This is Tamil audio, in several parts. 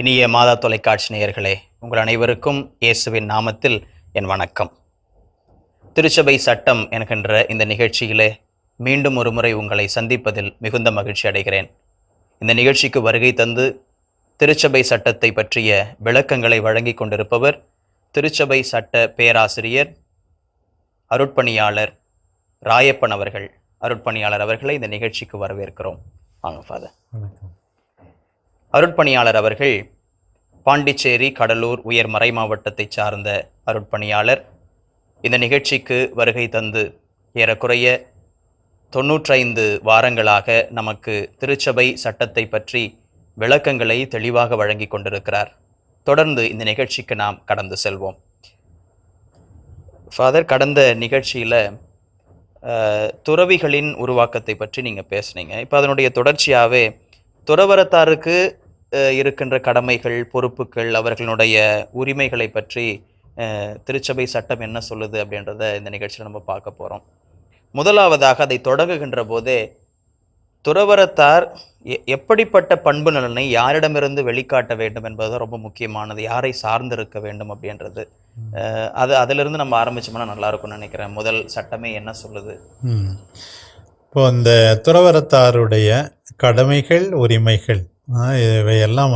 இனிய மாதா தொலைக்காட்சி நேயர்களே, உங்கள் அனைவருக்கும் இயேசுவின் நாமத்தில் என் வணக்கம். திருச்சபை சட்டம் என்கின்ற இந்த நிகழ்ச்சியிலே மீண்டும் ஒரு முறை உங்களை சந்திப்பதில் மிகுந்த மகிழ்ச்சி அடைகிறேன். இந்த நிகழ்ச்சிக்கு வருகை தந்து திருச்சபை சட்டத்தை பற்றிய விளக்கங்களை வழங்கி கொண்டிருப்பவர் திருச்சபை சட்ட பேராசிரியர் அருட்பணியாளர் ராயப்பன் அவர்கள். அருட்பணியாளர் அவர்களை இந்த நிகழ்ச்சிக்கு வரவேற்கிறோம். வாங்க ஃபாதர். அருட்பணியாளர் அவர்கள் பாண்டிச்சேரி, கடலூர் உயர் மறை மாவட்டத்தை சார்ந்த அருட்பணியாளர். இந்த நிகழ்ச்சிக்கு வருகை தந்து ஏறக்குறைய 95 வாரங்களாக நமக்கு திருச்சபை சட்டத்தை பற்றி விளக்கங்களை தெளிவாக வழங்கி கொண்டிருக்கிறார். தொடர்ந்து இந்த நிகழ்ச்சிக்கு நாம் கடந்து செல்வோம். ஃபாதர், கடந்த நிகழ்ச்சியில் துறவிகளின் உருவாக்கத்தை பற்றி நீங்கள் பேசுனீங்க. இப்போ அதனுடைய தொடர்ச்சியாகவே துறவரத்தாருக்கு இருக்கின்ற கடமைகள், பொறுப்புகள், அவர்களுடைய உரிமைகளை பற்றி திருச்சபை சட்டம் என்ன சொல்லுது அப்படின்றத இந்த நிகழ்ச்சியில் நம்ம பார்க்க போகிறோம். முதலாவதாக அதை தொடங்குகின்ற போதே துறவரத்தார் எப்படிப்பட்ட பண்பு நலனை யாரிடமிருந்து வெளிக்காட்ட வேண்டும் என்பது ரொம்ப முக்கியமானது. யாரை சார்ந்திருக்க வேண்டும் அப்படின்றது அதிலிருந்து நம்ம ஆரம்பிச்சோம்னா நல்லா இருக்கும்னு நினைக்கிறேன். முதல் சட்டமே என்ன சொல்லுது? இப்போ இந்த துறவரத்தாருடைய கடமைகள், உரிமைகள் இவையெல்லாம்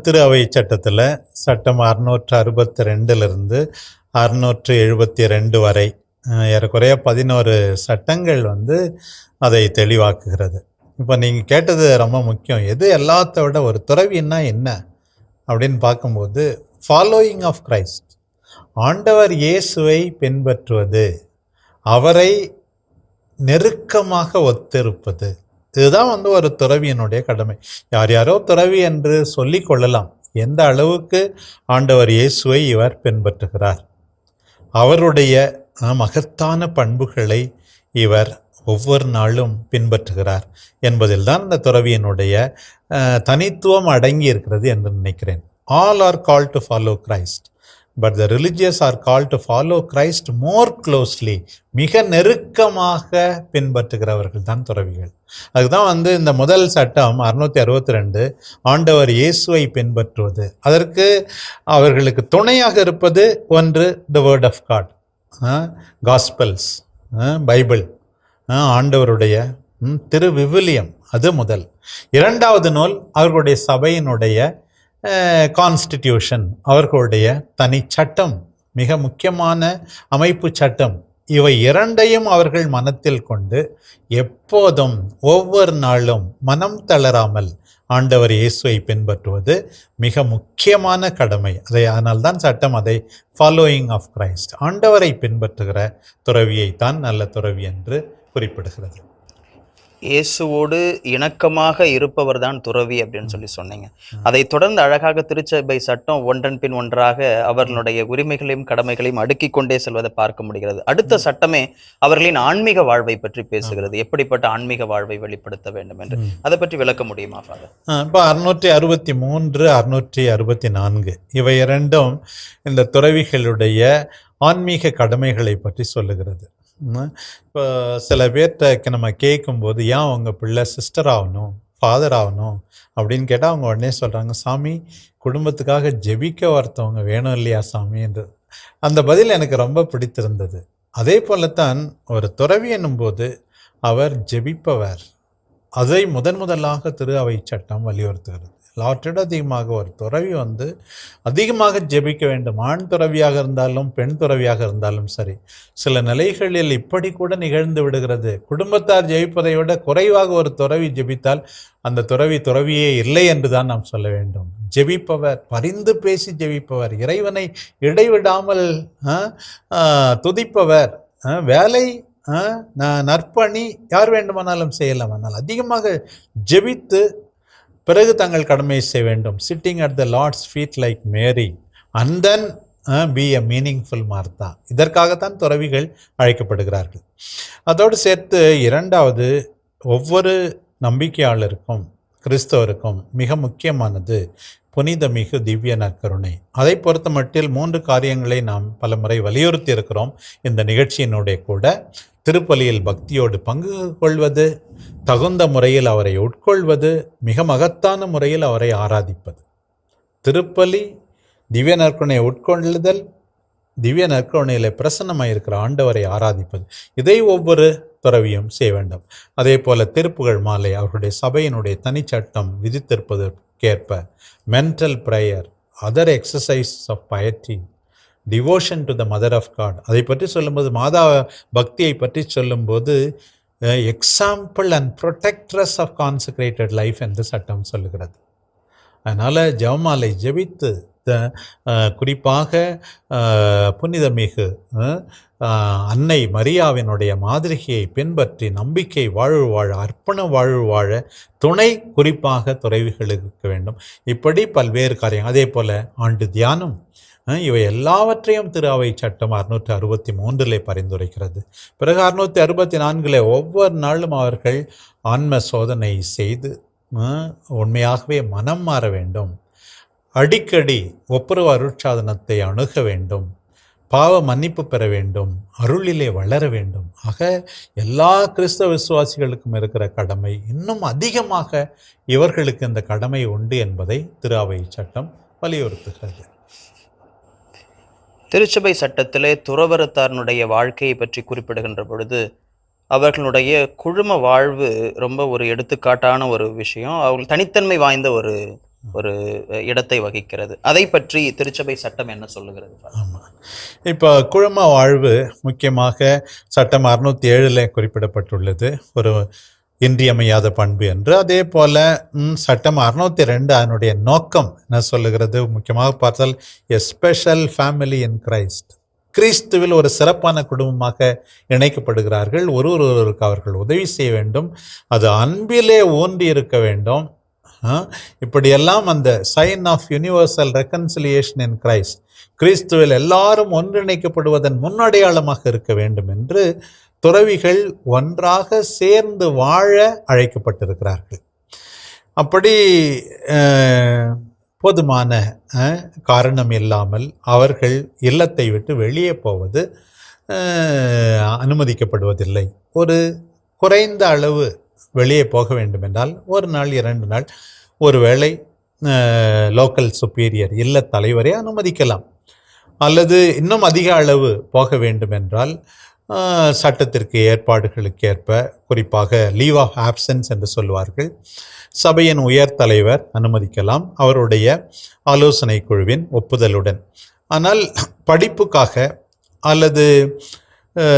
திரு அவை சட்டத்தில் சட்டம் 662 672 வரை ஏறக்குறைய 11 சட்டங்கள் அதை தெளிவாக்குகிறது. இப்போ நீங்கள் கேட்டது ரொம்ப முக்கியம். எது எல்லாத்த விட ஒரு துறவின்னா என்ன அப்படின்னு பார்க்கும்போது, ஃபாலோயிங் ஆஃப் கிரைஸ்ட், ஆண்டவர் இயேசுவை பின்பற்றுவது, அவரை நெருக்கமாக ஒத்திருப்பது, இதுதான் ஒரு துறவியனுடைய கடமை. யார் யாரோ துறவி என்று சொல்லி கொள்ளலாம். எந்த அளவுக்கு ஆண்டவர் இயேசுவை இவர் பின்பற்றுகிறார், அவருடைய மகத்தான பண்புகளை இவர் ஒவ்வொரு நாளும் பின்பற்றுகிறார் என்பதில் தான் இந்த துறவியனுடைய தனித்துவம் அடங்கி இருக்கிறது என்று நினைக்கிறேன். All are called to follow Christ, but the religious are called to follow Christ more closely, மிக நெருக்கமாக பின்பற்றுகிறவர்கள் தான் துறவிகள். அதுதான் இந்த முதல் சட்டம் 662 ஆண்டவர் இயேசுவை பின்பற்றுவது. அதற்கு அவர்களுக்கு துணையாக இருப்பது ஒன்று the word of God, gospels, Bible, ஆண்டவருடைய திருவிவிலியம், அது முதல். இரண்டாவது நூல் அவர்களுடைய சபையினுடைய கான்ஸ்டிடியூஷன், அவர்களுடைய தனி சட்டம், மிக முக்கியமான அமைப்பு சட்டம். இவை இரண்டையும் அவர்கள் மனத்தில் கொண்டு எப்போதும் ஒவ்வொரு நாளும் மனம் தளராமல் ஆண்டவர் இயேசுவை பின்பற்றுவது மிக முக்கியமான கடமை. அதனால்தான் சட்டம் அதை ஃபாலோயிங் ஆஃப் கிரைஸ்ட், ஆண்டவரை பின்பற்றுகிற துறவியைத்தான் நல்ல துறவி என்று குறிப்பிடுகிறது. இயேசுவோடு இணக்கமாக இருப்பவர் தான் துறவி அப்படின்னு சொல்லி சொன்னீங்க. அதை தொடர்ந்து அழகாக திருச்சபை சட்டம் ஒன்றன் பின் ஒன்றாக அவர்களுடைய உரிமைகளையும் கடமைகளையும் அடுக்கிக் கொண்டே செல்வதை பார்க்க முடிகிறது. அடுத்த சட்டமே அவர்களின் ஆன்மீக வாழ்வை பற்றி பேசுகிறது. எப்படிப்பட்ட ஆன்மீக வாழ்வை வெளிப்படுத்த வேண்டும் என்று அதை பற்றி விளக்க முடியுமா ஃபாதர்? இப்போ 663 664 இவை இரண்டும் இந்த துறவிகளுடைய ஆன்மீக கடமைகளை பற்றி சொல்லுகிறது. இப்போ சில பேர்கிட்ட நம்ம கேட்கும்போது, ஏன் உங்கள் பிள்ளை சிஸ்டர் ஆகணும், ஃபாதர் ஆகணும் அப்படின்னு கேட்டால் அவங்க உடனே சொல்கிறாங்க, சாமி குடும்பத்துக்காக ஜெபிக்க ஒருத்தவங்க வேணும் இல்லையா சாமி என்று. அந்த பதில் எனக்கு ரொம்ப பிடித்திருந்தது. அதே போலத்தான் ஒரு துறவி என்னும்போது அவர் ஜெபிப்பவர். அதை முதலாக திரு அவை சட்டம் வலியுறுத்துகிறது. எல்லாவற்றோட அதிகமாக ஒரு துறவி அதிகமாக ஜெபிக்க வேண்டும். ஆண் துறவியாக இருந்தாலும் பெண் துறவியாக இருந்தாலும் சரி. சில நிலைகளில் இப்படி கூட நிகழ்ந்து விடுகிறது. குடும்பத்தார் ஜெபிப்பதை விட குறைவாக ஒரு துறவி ஜெபித்தால் அந்த துறவியே இல்லை என்று தான் நாம் சொல்ல வேண்டும். ஜெபிப்பவர், பரிந்து பேசி ஜெபிப்பவர், இறைவனை இடைவிடாமல் துதிப்பவர், வேலை நற்பணி யார் வேண்டுமானாலும் செய்யலாம். ஆனால் அதிகமாக ஜெபித்து பிறகு தங்கள் கடமையை செய்ய வேண்டும். Sitting at the Lord's feet like Mary and then be a meaningful Martha. இதற்காகத்தான் துறவிகள் அழைக்கப்படுகிறார்கள். அதோடு சேர்த்து இரண்டாவது, ஒவ்வொரு நம்பிக்கையாளருக்கும் கிறிஸ்தவருக்கும் மிக முக்கியமானது புனித மிகு திவ்ய நற்கருணை. அதை பொறுத்த மட்டில் 3 காரியங்களை நாம் பல முறை வலியுறுத்தி இருக்கிறோம். இந்த நிகழ்ச்சியினுடைய கூட திருப்பலியில் பக்தியோடு பங்கு கொள்வது, தகுந்த முறையில் அவரை உட்கொள்வது, மிக மகத்தான முறையில் அவரை ஆராதிப்பது. திருப்பலி, திவ்ய நற்கருணையை உட்கொள்ளுதல், திவ்ய நற்கருணையில் பிரசன்னமாயிருக்கிற ஆண்டவரை ஆராதிப்பது, இதை ஒவ்வொரு துறவியும் செய்ய வேண்டும். அதே போல திருப்புகழ் மாலை அவர்களுடைய சபையினுடைய தனிச்சட்டம் விதித்திருப்பதற்கேற்ப mental prayer, other exercise of piety, devotion to the mother of God, அதை பற்றி சொல்லும்போது, மாதா பக்தியை பற்றி சொல்லும்போது example and protectress of consecrated life என்று சட்டம் சொல்லுகிறது. அதனால் ஜெபமாலை ஜெபித்து குறிப்பாக புனிதமிகு அன்னை மரியாவினுடைய மாதிரிகையை பின்பற்றி நம்பிக்கை வாழ்வு வாழ, அர்ப்பண வாழ்வு வாழ துணை குறிப்பாக துறவிகளுக்கு வேண்டும். இப்படி பல்வேறு காரியங்கள். அதே போல் ஆண்டு தியானம், இவை எல்லாவற்றையும் திரு அவை சட்டம் 663 பரிந்துரைக்கிறது. பிறகு 664 ஒவ்வொரு நாளும் அவர்கள் ஆன்ம சோதனை செய்து உண்மையாகவே மனம் மாற வேண்டும், அடிக்கடி ஒப்புரவு அருட்சாதனத்தை அணுக வேண்டும், பாவ மன்னிப்பு பெற வேண்டும், அருளிலே வளர வேண்டும். ஆக எல்லா கிறிஸ்தவ விசுவாசிகளுக்கும் இருக்கிற கடமை, இன்னும் அதிகமாக இவர்களுக்கு இந்த கடமை உண்டு என்பதை திரு அவை சட்டம் வலியுறுத்துகிறது. திருச்சபை சட்டத்திலே துறவரத்தாரனுடைய வாழ்க்கையை பற்றி குறிப்பிடுகின்ற பொழுது அவர்களுடைய குழும வாழ்வு ரொம்ப ஒரு எடுத்துக்காட்டான ஒரு விஷயம். அவர்கள் தனித்தன்மை வாய்ந்த ஒரு இடத்தை வகிக்கிறது. அதை பற்றி திருச்சபை சட்டம் என்ன சொல்லுகிறது? ஆமாம், இப்போ குழும வாழ்வு முக்கியமாக சட்டம் 607 குறிப்பிடப்பட்டுள்ளது, ஒரு இன்றியமையாத பண்பு என்று. அதே போல் சட்டம் 602 அதனுடைய நோக்கம் என்ன சொல்லுகிறது? முக்கியமாக பார்த்தால் a special family in Christ, கிறிஸ்துவில் ஒரு சிறப்பான குடும்பமாக இணைக்கப்படுகிறார்கள். ஒருவருக்கு அவர்கள் உதவி செய்ய வேண்டும், அது அன்பிலே ஊன்றி இருக்க வேண்டும். இப்படியெல்லாம் அந்த sign of universal reconciliation in Christ, கிறிஸ்துவில் எல்லாரும் ஒன்றிணைக்கப்படுவதன் முன்னடையாளமாக இருக்க வேண்டும் என்று துறவிகள் ஒன்றாக சேர்ந்து வாழ அழைக்கப்பட்டிருக்கிறார்கள். அப்படி போதுமான காரணம் இல்லாமல் அவர்கள் இல்லத்தை விட்டு வெளியே போவது அனுமதிக்கப்படுவதில்லை. ஒரு குறைந்த அளவு வெளியே போக வேண்டும் என்றால் 1 நாள் 2 நாள், ஒருவேளை லோக்கல் சுப்பீரியர் இல்ல தலைவரை அனுமதிக்கலாம். அல்லது இன்னும் அதிக அளவு போக வேண்டும் என்றால் சட்டத்திற்கு ஏற்பாடுகளுக்கு ஏற்ப, குறிப்பாக லீவ் ஆஃப் ஆப்சன்ஸ் என்று சொல்வார்கள், சபையின் உயர் தலைவர் அனுமதிக்கலாம், அவருடைய ஆலோசனை குழுவின் ஒப்புதலுடன். ஆனால் படிப்புக்காக அல்லது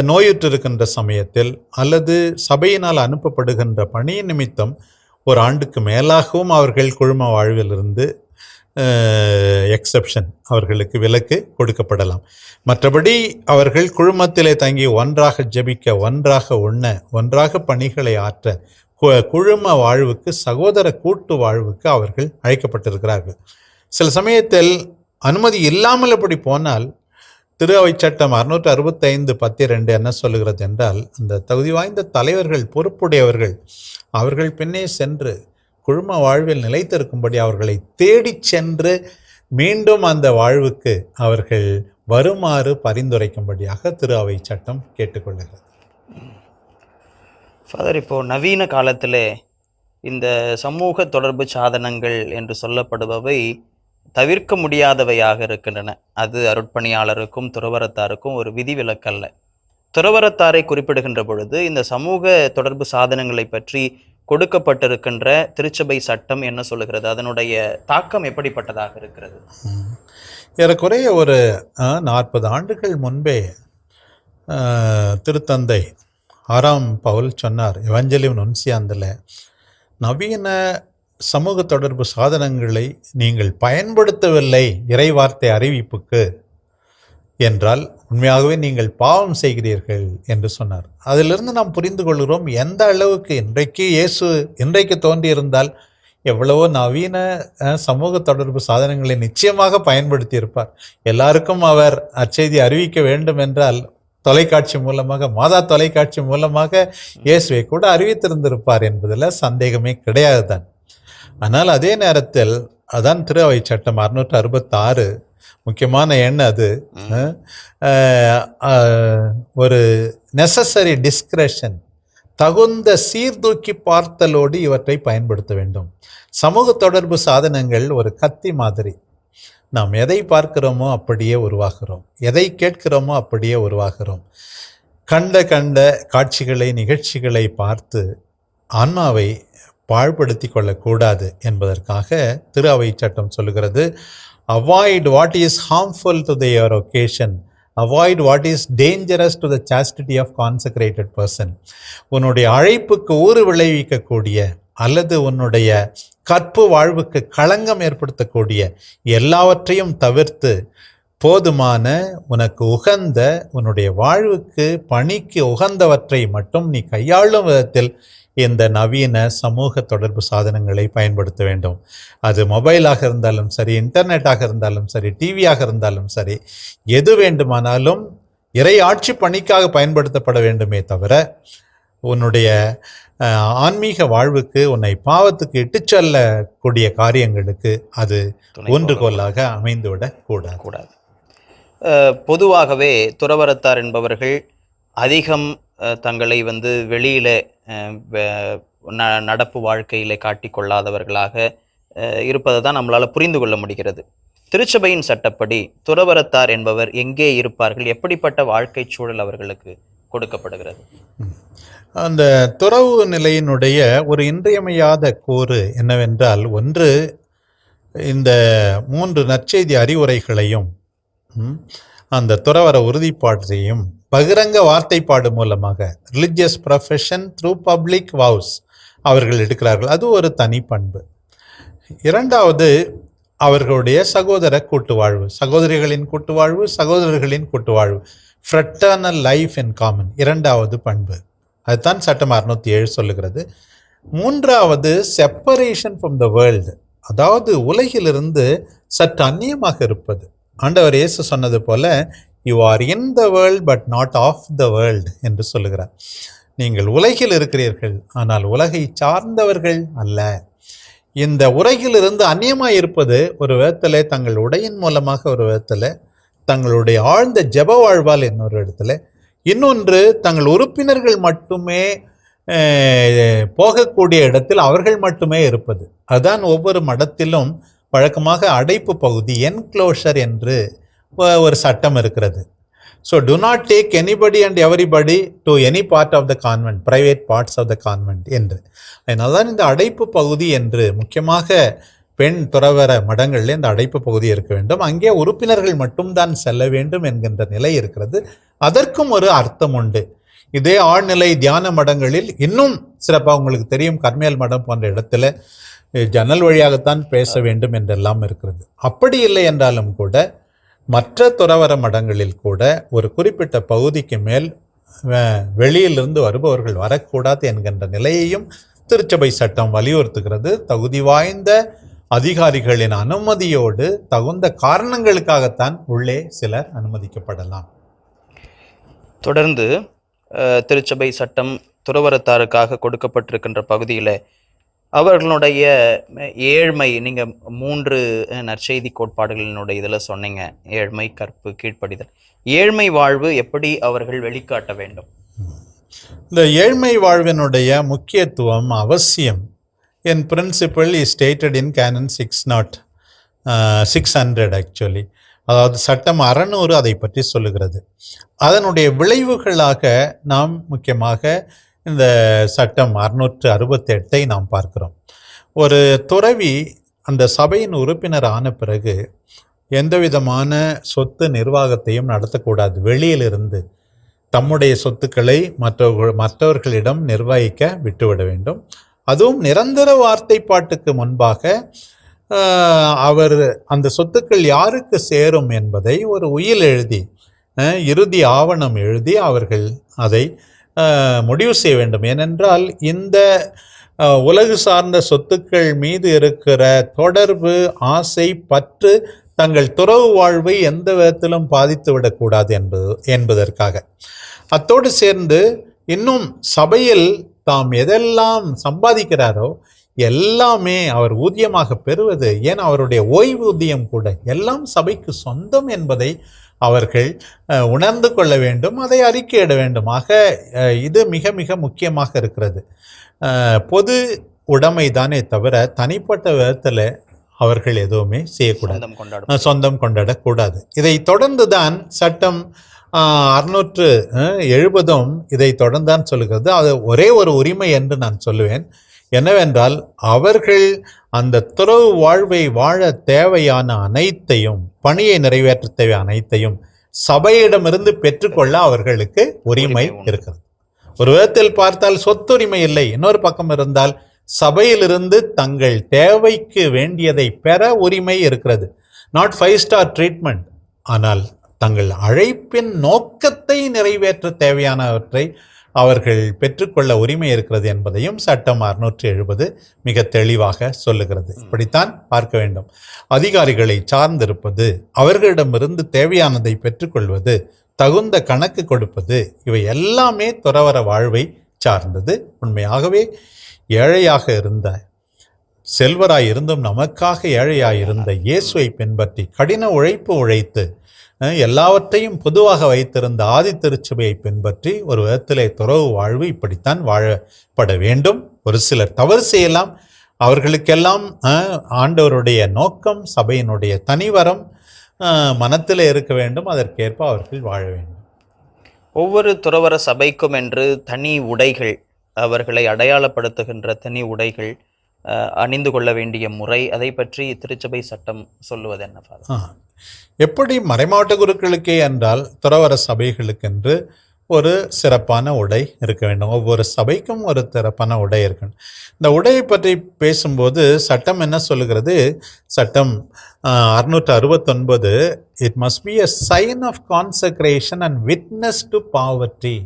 நோயுற்றிருக்கின்ற சமயத்தில் அல்லது சபையினால் அனுப்பப்படுகின்ற பணி நிமித்தம் 1 ஆண்டுக்கு மேலாகவும் அவர்கள் குழும வாழ்விலிருந்து எக்ஸப்ஷன், அவர்களுக்கு விலக்கு கொடுக்கப்படலாம். மற்றபடி அவர்கள் குழுமத்திலே தங்கி ஒன்றாக ஜெபிக்க, ஒன்றாக உண்ண, ஒன்றாக பணிகளை ஆற்ற, குழும வாழ்வுக்கு, சகோதர கூட்டு வாழ்வுக்கு அவர்கள் அழைக்கப்பட்டிருக்கிறார்கள். சில சமயத்தில் அனுமதி இல்லாமல் அப்படி போனால் திரு அவை சட்டம் 665(10)(2) என்ன சொல்லுகிறது என்றால், அந்த தகுதி வாய்ந்த தலைவர்கள், பொறுப்புடையவர்கள் அவர்கள் பின்னே சென்று குழும வாழ்வில் நிலைத்திருக்கும்படி அவர்களை தேடி சென்று மீண்டும் அந்த வாழ்வுக்கு அவர்கள் வருமாறு பரிந்துரைக்கும்படியாக திரு அவை சட்டம் கேட்டுக்கொள்கிறது. ஃபாதர், இப்போ நவீன காலத்திலே இந்த சமூக தொடர்பு சாதனங்கள் என்று சொல்லப்படுபவை தவிர்க்க முடியாதவையாக இருக்கின்றன. அது அருட்பணியாளருக்கும் துறவரத்தாருக்கும் ஒரு விதிவிலக்கல்ல. துறவரத்தாரை குறிப்பிடுகின்ற பொழுது இந்த சமூக தொடர்பு சாதனங்களை பற்றி கொடுக்கப்பட்டிருக்கின்ற திருச்சபை சட்டம் என்ன சொல்லுகிறது? அதனுடைய தாக்கம் எப்படிப்பட்டதாக இருக்கிறது? ஏறக்குறைய ஒரு 40 ஆண்டுகள் முன்பே திருத்தந்தை 6ஆம் பவுல் சொன்னார், எவஞ்சலியம் நுன்சியாந்தில், நவீன சமூக தொடர்பு சாதனங்களை நீங்கள் பயன்படுத்தவில்லை இறைவார்த்தை அறிவிப்புக்கு என்றால் உண்மையாகவே நீங்கள் பாவம் செய்கிறீர்கள் என்று சொன்னார். அதிலிருந்து நாம் புரிந்து கொள்கிறோம் எந்த அளவுக்கு இன்றைக்கு தோன்றியிருந்தால் எவ்வளவோ நவீன சமூக தொடர்பு சாதனங்களை நிச்சயமாக பயன்படுத்தி இருப்பார். எல்லாருக்கும் அவர் அச்செய்தி அறிவிக்க வேண்டும் என்றால் தொலைக்காட்சி மூலமாக, மாதா தொலைக்காட்சி மூலமாக இயேசுவை கூட அறிவித்திருந்திருப்பார் என்பதில் சந்தேகமே கிடையாது தான். ஆனால் அதே நேரத்தில் அதான் திரு அவை சட்டம் 666 முக்கியமான எண். அது ஒரு நெசசரி டிஸ்கிரெஷன், தகுந்த சீர்தூக்கி பார்த்தலோடு இவற்றை பயன்படுத்த வேண்டும். சமூக தொடர்பு சாதனங்கள் ஒரு கத்தி மாதிரி, நாம் எதை பார்க்கிறோமோ அப்படியே உருவாகிறோம், எதை கேட்கிறோமோ அப்படியே உருவாகிறோம். கண்ட காட்சிகளை, நிகழ்ச்சிகளை பார்த்து ஆன்மாவை பாழ்படுத்தி கொள்ளக்கூடாது என்பதற்காக திரு அவை சட்டம் சொல்லுகிறது, avoid what is harmful to your occasion, avoid what is dangerous to the chastity of consecrated person. உன்னுடைய அழைப்புக்கு ஊறு விளைவிக்கக்கூடிய அல்லது உன்னுடைய கற்பு வாழ்வுக்கு களங்கம் ஏற்படுத்தக்கூடிய எல்லாவற்றையும் தவிர்த்து போதுமான உனக்கு உகந்த உன்னுடைய வாழ்வுக்கு பணிக்கு உகந்தவற்றை மட்டும் நீ கையாளும் விதத்தில் இந்த நவீன சமூக தொடர்பு சாதனங்களை பயன்படுத்த வேண்டும். அது மொபைலாக இருந்தாலும் சரி, இன்டர்நெட்டாக இருந்தாலும் சரி, டிவியாக இருந்தாலும் சரி, எது வேண்டுமானாலும் இறை ஆட்சி பணிக்காக பயன்படுத்தப்பட வேண்டுமே தவிர உன்னுடைய ஆன்மீக வாழ்வுக்கு, உன்னை பாவத்துக்கு இட்டுச் செல்லக்கூடிய காரியங்களுக்கு அது ஊன்றுகோலாக அமைந்துவிடக் கூடாது. பொதுவாகவே துறவரத்தார் என்பவர்கள் அதிகம் தங்களை வெளியில நடப்பு வாழ்க்கையிலே காட்டிக்கொள்ளாதவர்களாக இருப்பதை தான் நம்மளால் புரிந்து கொள்ள முடிகிறது. திருச்சபையின் சட்டப்படி துறவரத்தார் என்பவர் எங்கே இருப்பார்கள்? எப்படிப்பட்ட வாழ்க்கை சூழல் அவர்களுக்கு கொடுக்கப்படுகிறது? அந்த துறவு நிலையினுடைய ஒரு இன்றியமையாத கூறு என்னவென்றால், ஒன்று இந்த 3 நற்செய்தி அறிவுரைகளையும் அந்த துறவர உறுதிப்பாட்டையும் பகிரங்க வார்த்தைப்பாடு மூலமாக ரிலிஜியஸ் ப்ரொஃபஷன் த்ரூ பப்ளிக் வவுஸ் அவர்கள் எடுக்கிறார்கள். அது ஒரு தனி பண்பு. இரண்டாவது, அவர்களுடைய சகோதர கூட்டுவாழ்வு, சகோதரிகளின் கூட்டுவாழ்வு, சகோதரர்களின் கூட்டுவாழ்வு, ஃப்ரெட்டர்னல் லைஃப் இன் காமன், இரண்டாவது பண்பு. அதுதான் சட்டம் 607 சொல்லுகிறது. மூன்றாவது, செப்பரேஷன் ஃப்ரம் த வேர்ல்டு, அதாவது உலகிலிருந்து சற்று அந்நியமாக இருப்பது. ஆண்டவர் இயேசு சொன்னது போல, you are in the world but not of the world என்று சொல்லுகிறார். நீங்கள் உலகில் இருக்கிறீர்கள், ஆனால் உலகை சார்ந்தவர்கள் அல்ல. இந்த உலகிலிருந்து அந்நியமாக இருப்பது ஒரு விதத்தில் தங்கள் உடையின் மூலமாக, ஒரு விதத்தில் தங்களுடைய ஆழ்ந்த ஜெப வாழ்வால், இன்னொரு இடத்துல, இன்னொன்று தங்கள் உறுப்பினர்கள் மட்டுமே போகக்கூடிய இடத்தில் அவர்கள் மட்டுமே இருப்பது. அதுதான் ஒவ்வொரு மடத்திலும் வழக்கமாக அடைப்பு பகுதி, என்க்ளோஷர் என்று ஒரு சட்டம் இருக்கிறது. So do not take anybody and everybody to any part of the convent, private parts of the convent என்று. அதனால தான் இந்த அடைப்பு பகுதி என்று, முக்கியமாக பெண் துறவர மடங்களில் இந்த அடைப்பு பகுதி இருக்க வேண்டும், அங்கே உறுப்பினர்கள் மட்டும்தான் செல்ல வேண்டும் என்கின்ற நிலை இருக்கிறது. அதற்கும் ஒரு அர்த்தம் உண்டு. இதே ஆழ்நிலை தியான மடங்களில் இன்னும் சிறப்பாக உங்களுக்கு தெரியும், கர்மேல் மடம் போன்ற இடத்துல ஜன்னல் வழியாகத்தான் பேச வேண்டும் என்றெல்லாம் இருக்கிறது. அப்படி இல்லை என்றாலும் கூட மற்ற துறவர மடங்களில் கூட ஒரு குறிப்பிட்ட பகுதிக்கு மேல் வெளியிலிருந்து வருபவர்கள் வரக்கூடாது என்கின்ற நிலையையும் திருச்சபை சட்டம் வலியுறுத்துகிறது. தகுதி வாய்ந்த அதிகாரிகளின் அனுமதியோடு தகுந்த காரணங்களுக்காகத்தான் உள்ளே சிலர் அனுமதிக்கப்படலாம். தொடர்ந்து திருச்சபை சட்டம் துறவரத்தாருக்காக கொடுக்கப்பட்டிருக்கின்ற பகுதியில் அவர்களுடைய ஏழ்மை, நீங்கள் 3 நற்செய்தி கோட்பாடுகளினுடைய இதில் சொன்னீங்க, ஏழ்மை, கற்பு, கீழ்ப்படிதல். ஏழ்மை வாழ்வு எப்படி அவர்கள் வெளிக்காட்ட வேண்டும்? இந்த ஏழ்மை வாழ்வினுடைய முக்கியத்துவம், அவசியம், in principle is stated in canon 600 actually, அதாவது சட்டம் 600 அதை பற்றி சொல்லுகிறது. அதனுடைய விளைவுகளாக நாம் முக்கியமாக இந்த சட்டம் 668 நாம் பார்க்கிறோம். ஒரு துறவி அந்த சபையின் உறுப்பினர் ஆன பிறகு எந்த விதமான சொத்து நிர்வாகத்தையும் நடத்தக்கூடாது. வெளியிலிருந்து தம்முடைய சொத்துக்களை மற்றவர்களிடம் நிர்வகிக்க விட்டுவிட வேண்டும். அதுவும் நிரந்தர வார்த்தைப்பாட்டுக்கு முன்பாக அவர் அந்த சொத்துக்கள் யாருக்கு சேரும் என்பதை ஒரு உயில் எழுதி, இறுதி ஆவணம் எழுதி அவர்கள் அதை முடிவு செய்ய வேண்டும். ஏனென்றால் இந்த உலகு சார்ந்த சொத்துக்கள் மீது இருக்கிற தொடர்பு, ஆசை, பற்று தங்கள் துறவு வாழ்வை எந்த விதத்திலும் பாதித்து விடக்கூடாது என்பதற்காக. அத்தோடு சேர்ந்து இன்னும் சபையில் தாம் எதெல்லாம் சம்பாதிக்கிறாரோ எல்லாமே அவர் ஊதியமாக பெறுவது, ஏன் அவருடைய ஓய்வூதியம் கூட எல்லாம் சபைக்கு சொந்தம் என்பதை அவர்கள் உணர்ந்து கொள்ள வேண்டும், அதை அறிக்கையிட வேண்டும். ஆக இது மிக மிக முக்கியமாக இருக்கிறது. பொது உடைமை தானே தவிர தனிப்பட்ட விதத்தில் அவர்கள் எதுவுமே செய்யக்கூடாது, சொந்தம் கொண்டாடும். சொந்தம் கொண்டாடக்கூடாது. இதை தொடர்ந்துதான் சட்டம் 670 இதை தொடர்ந்தான் சொல்லுகிறது. அது ஒரே ஒரு உரிமை என்று நான் சொல்லுவேன். என்னவென்றால் அவர்கள் அந்த துறவு வாழ்வை வாழ தேவையான அனைத்தையும், பணியை நிறைவேற்ற தேவையான அனைத்தையும் சபையிடமிருந்து பெற்றுக்கொள்ள அவர்களுக்கு உரிமை இருக்கிறது. ஒரு விதத்தில் பார்த்தால் சொத்துரிமை இல்லை. இன்னொரு பக்கம் இருந்தால் சபையிலிருந்து தங்கள் தேவைக்கு வேண்டியதை பெற உரிமை இருக்கிறது. நாட் 5 ஸ்டார் ட்ரீட்மெண்ட், ஆனால் தங்கள் அழைப்பின் நோக்கத்தை நிறைவேற்ற தேவையானவற்றை அவர்கள் பெற்றுக்கொள்ள உரிமை இருக்கிறது என்பதையும் சட்டம் 670 மிக தெளிவாக சொல்லுகிறது. இப்படித்தான் பார்க்க வேண்டும். அதிகாரிகளை சார்ந்திருப்பது, அவர்களிடமிருந்து தேவையானதை பெற்றுக்கொள்வது, தகுந்த கணக்கு கொடுப்பது, இவை எல்லாமே துறவற வாழ்வை சார்ந்தது. உண்மையாகவே ஏழையாக இருந்த, செல்வராய் இருந்தும் நமக்காக ஏழையாய் இருந்த இயேசுவை பின்பற்றி கடின உழைப்பு உழைத்து எல்லாவற்றையும் பொதுவாக வைத்திருந்த ஆதி திருச்சபையை பின்பற்றி ஒரு விதத்திலே துறவு வாழ்வு இப்படித்தான் வாழப்பட வேண்டும். ஒரு சிலர் தவறு செய்யலாம், அவர்களுக்கெல்லாம் ஆண்டவருடைய நோக்கம், சபையினுடைய தனிவரம் மனத்தில் இருக்க வேண்டும். அதற்கேற்ப அவர்கள் வாழ வேண்டும். ஒவ்வொரு துறவற சபைக்கும் என்று தனி உடைகள், அவர்களை அடையாளப்படுத்துகின்ற தனி உடைகள், அணிந்து கொள்ள வேண்டிய முறை, அதை பற்றி திருச்சபை சட்டம் சொல்லுவது என்ன ஃபாதர்? எப்படி மறைமாவட்ட குருக்களுக்கே என்றால் துறவற சபைகளுக்கென்று ஒரு சிறப்பான உடை இருக்க வேண்டும். ஒவ்வொரு சபைக்கும் ஒரு சிறப்பான உடை இருக்கணும். இந்த உடையை பற்றி பேசும்போது சட்டம் என்ன சொல்லுகிறது? சட்டம் 669, it must be a sign of consecration and witness to poverty.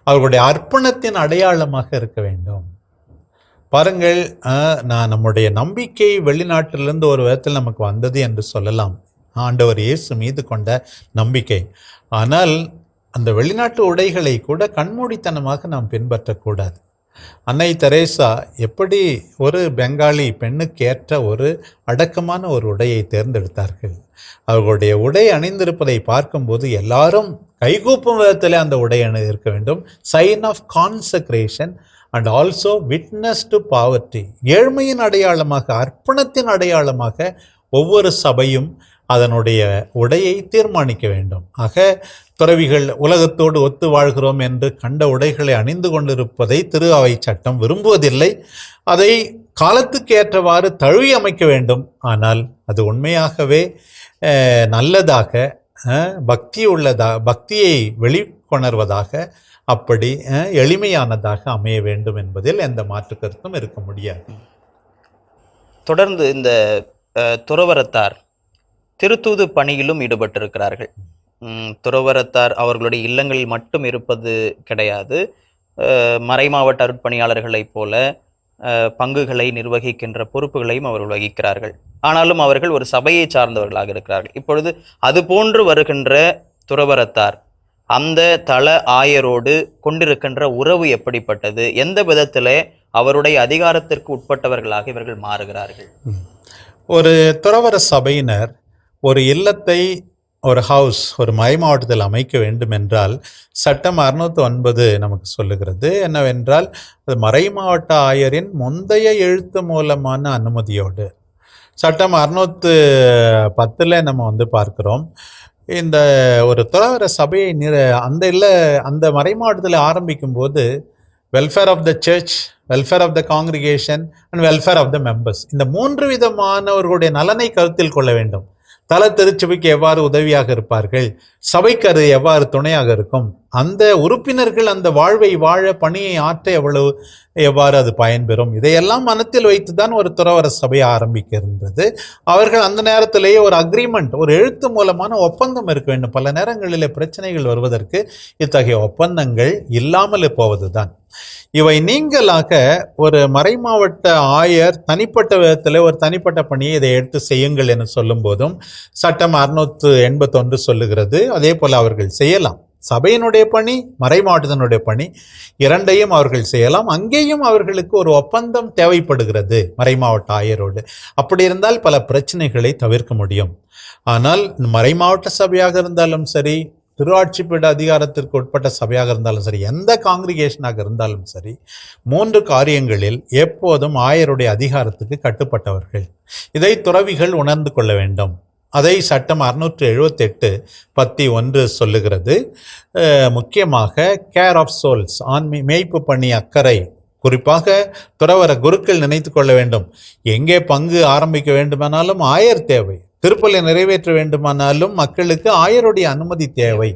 அவர்களுடைய அர்ப்பணத்தின் அடையாளமாக இருக்க வேண்டும். பாருங்கள், நம்முடைய நம்பிக்கை வெளிநாட்டிலிருந்து ஒரு விதத்தில் நமக்கு வந்தது என்று சொல்லலாம், ஆண்டவர் இயேசு மீது கொண்ட நம்பிக்கை. ஆனால் அந்த வெளிநாட்டு உடைகளை கூட கண்மூடித்தனமாக நாம் பின்பற்றக்கூடாது. அன்னை தெரேசா எப்படி ஒரு பெங்காலி பெண்ணுக்கு ஏற்ற ஒரு அடக்கமான ஒரு உடையை தேர்ந்தெடுத்தார்கள். அவர்களுடைய உடை அணிந்திருப்பதை பார்க்கும்போது எல்லாரும் கைகூப்பும் விதத்தில் அந்த உடை இருக்க வேண்டும். Sign of consecration and also witness to poverty. ஏழ்மையின் அடையாளமாக, அர்ப்பணத்தின் அடையாளமாக ஒவ்வொரு சபையும் அதனுடைய உடையை தீர்மானிக்க வேண்டும். ஆக துறவிகள் உலகத்தோடு ஒத்து வாழ்கிறோம் என்று கண்ட உடைகளை அணிந்து கொண்டிருப்பதை திரு அவை சட்டம் விரும்புவதில்லை. அதை காலத்துக்கு ஏற்றவாறு தழுவி அமைக்க வேண்டும். ஆனால் அது உண்மையாகவே நல்லதாக, பக்தியை வெளிக்கொணர்வதாக, அப்படி எளிமையானதாக அமைய வேண்டும் என்பதில் எந்த மாற்று கருத்தும் இருக்க முடியாது. தொடர்ந்து இந்த துறவரத்தார் திருத்தூது பணியிலும் ஈடுபட்டிருக்கிறார்கள். துறவரத்தார் அவர்களுடைய இல்லங்களில் மட்டும் இருப்பது கிடையாது. மறைமாவட்ட அருட்பணியாளர்களைப் போல பங்குகளை நிர்வகிக்கின்ற பொறுப்புகளையும் அவர்கள் வகிக்கிறார்கள். ஆனாலும் அவர்கள் ஒரு சபையை சார்ந்தவர்களாக இருக்கிறார்கள். இப்பொழுது அது போன்று வருகின்ற துறவரத்தார் அந்த தல ஆயரோடு கொண்டிருக்கின்ற உறவு எப்படிப்பட்டது? எந்த விதத்திலே அவருடைய அதிகாரத்திற்கு உட்பட்டவர்களாக இவர்கள் மாறுகிறார்கள்? ஒரு துறவர சபையினர் ஒரு இல்லத்தை, ஒரு ஹவுஸ், ஒரு மறைமாவட்டத்தில் அமைக்க வேண்டும் என்றால் சட்டம் 609 நமக்கு சொல்லுகிறது. என்னவென்றால் அது மறைமாவட்ட ஆயரின் முந்தைய எழுத்து மூலமான அனுமதியோடு. சட்டம் 610 நம்ம பார்க்கிறோம். இந்த ஒரு துறவற சபையை அந்த மறைமாவட்டத்தில் ஆரம்பிக்கும் போது welfare of the church, welfare of the congregation and welfare of the members, இந்த 3 விதமானவர்களுடைய நலனை கருத்தில் கொள்ள வேண்டும். தல திருச்சபைக்கு எவ்வாறு உதவியாக இருப்பார்கள், சபைக்கு அது எவ்வாறு துணையாக இருக்கும், அந்த உறுப்பினர்கள் அந்த வாழ்வை வாழ, பணியை ஆற்ற எவ்வாறு அது பயன்பெறும், இதையெல்லாம் மனத்தில் வைத்துதான் ஒரு துறவற சபை ஆரம்பிக்க இருந்தது. அவர்கள் அந்த நேரத்திலேயே ஒரு அக்ரிமெண்ட், ஒரு எழுத்து மூலமான ஒப்பந்தம் இருக்க வேண்டும். பல நேரங்களில் பிரச்சனைகள் வருவதற்கு இத்தகைய ஒப்பந்தங்கள் இல்லாமல் போவதுதான். இவை நீங்களாக ஒரு மறைமாவட்ட ஆயர் தனிப்பட்ட விதத்தில் ஒரு தனிப்பட்ட பணியை இதை எடுத்து செய்யுங்கள் என சொல்லும் போதும் சட்டம் 681 சொல்லுகிறது. அதே போல் அவர்கள் செய்யலாம். சபையினுடைய பணி, மறைமாவட்டத்தினுடைய பணி, இரண்டையும் அவர்கள் செய்யலாம். அங்கேயும் அவர்களுக்கு ஒரு ஒப்பந்தம் தேவைப்படுகிறது மறைமாவட்ட ஆயரோடு. அப்படி இருந்தால் பல பிரச்சனைகளை தவிர்க்க முடியும். ஆனால் மறைமாவட்ட சபையாக இருந்தாலும் சரி, திருஆட்சிப்பீட அதிகாரத்திற்கு உட்பட்ட சபையாக இருந்தாலும் சரி, எந்த காங்கிரிகேஷனாக இருந்தாலும் சரி, 3 காரியங்களில் எப்போதும் ஆயருடைய அதிகாரத்துக்கு கட்டுப்பட்டவர்கள். இதை துறவிகள் உணர்ந்து கொள்ள வேண்டும். அதை சட்டம் 678(10)(1) சொல்லுகிறது. முக்கியமாக கேர் ஆஃப் சோல்ஸ், மேய்ப்பு பணி அக்கறை, குறிப்பாக துறவர குருக்கள் நினைத்து கொள்ள வேண்டும். எங்கே பங்கு ஆரம்பிக்க வேண்டுமானாலும் ஆயர் தேவை, திருப்பலி நிறைவேற்ற வேண்டுமானாலும் மக்களுக்கு ஆயருடைய அனுமதி தேவை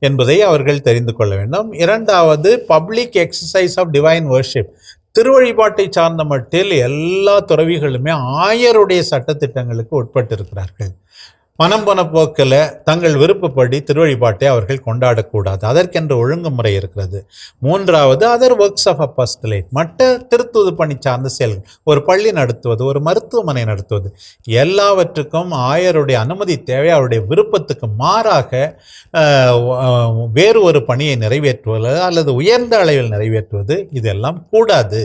என்பதை அவர்கள் தெரிந்து கொள்ள வேண்டும். 2வது, public exercise of divine worship. திருவழிபாட்டை சார்ந்த மட்டில் எல்லா துறவிகளுமே ஆயருடைய சட்டத்திட்டங்களுக்கு உட்பட்டிருக்கிறார்கள். மனம் போன போக்கில் தங்கள் விருப்பப்படி திருவழிபாட்டை அவர்கள் கொண்டாடக்கூடாது. அதற்கென்று ஒழுங்குமுறை இருக்கிறது. 3வது, அதர் ஒர்க்ஸ் ஆஃப் அப்போஸ்டலேட், மற்ற திருத்தூது பணி சார்ந்த செயல்கள், ஒரு பள்ளி நடத்துவது, ஒரு மருத்துவமனை நடத்துவது, எல்லாவற்றுக்கும் ஆயருடைய அனுமதி தேவை. அவருடைய விருப்பத்துக்கு மாறாக வேறு ஒரு பணியை நிறைவேற்றுவது அல்லது உயர்ந்த அளவில் நிறைவேற்றுவது இதெல்லாம் கூடாது.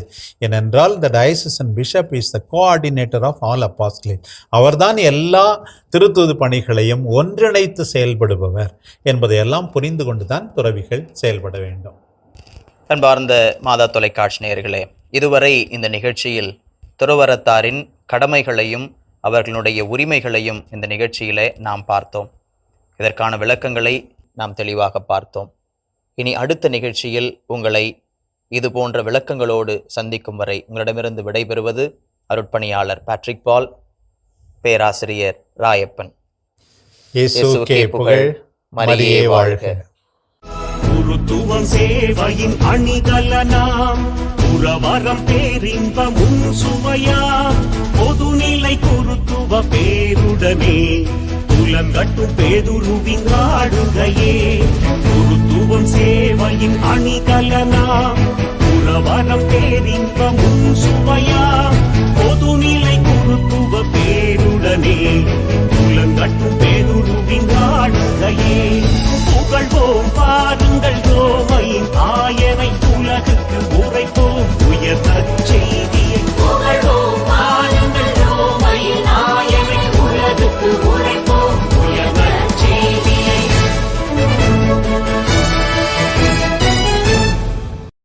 ஏனென்றால் the diocesan bishop is the coordinator of all apostolate. அவர்தான் எல்லா திருத்தூது பணிகளையும் ஒன்றிணைத்து செயல்படுபவர் என்பதையெல்லாம் புரிந்து கொண்டுதான் துறவிகள் செயல்பட வேண்டும். அன்பார்ந்த மாதா தொலைக்காட்சி நேயர்களே, இதுவரை இந்த நிகழ்ச்சியில் துறவரத்தாரின் கடமைகளையும் அவர்களுடைய உரிமைகளையும் இந்த நிகழ்ச்சியிலே நாம் பார்த்தோம். இதற்கான விளக்கங்களை நாம் தெளிவாக பார்த்தோம். இனி அடுத்த நிகழ்ச்சியில் உங்களை இது போன்ற விளக்கங்களோடு சந்திக்கும் வரை உங்களிடமிருந்து விடைபெறுவது அருட்பணியாளர் பேட்ரிக் பால், பேராசிரியர் ராயப்பன். இயேசுவுக்கே புகழ், மரியே வாழ்க. குருத்துவம் சேவையின் அணிகலனாம், புறவரம் பேரின்பமும் சுவையாம், பொதுநிலை குருத்துவ பேருடனே புலங்கட்டும் பேதுருவின் ஆளுகையே. குருத்துவம் சேவையின் அணிகலனாம், புறவரம் பேரின்பமும் சுவையாம், பொதுநிலை